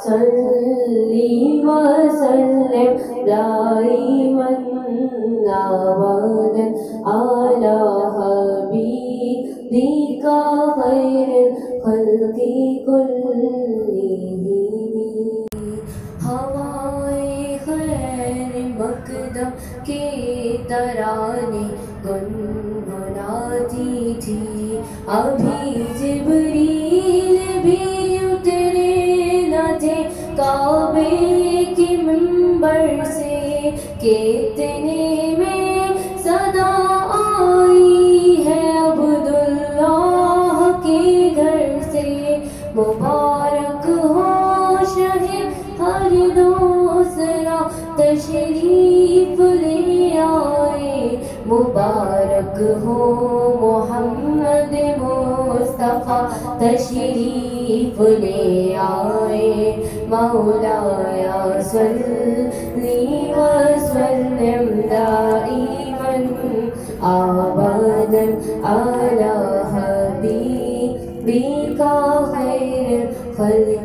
صلی وسلم دائما ابدا على حبيبك خير الخلق كلهم. ہوائے خیر مقدم کے ترانے گنگناتی تھی، ابھی جبریل بھی اترے نہ تھے کعبے کے منبر سے کہ اتنے میں صدا آئی ہے عبداللہ کے گھر سے. مبارک ہو شہ ہر دوسرا تشریف لے آئے، مبارک ہو محمد مصطفیٰ تشریف لے آئے. مولایا صلی وسلم دائما ابدا على حبیبک خیر الخلق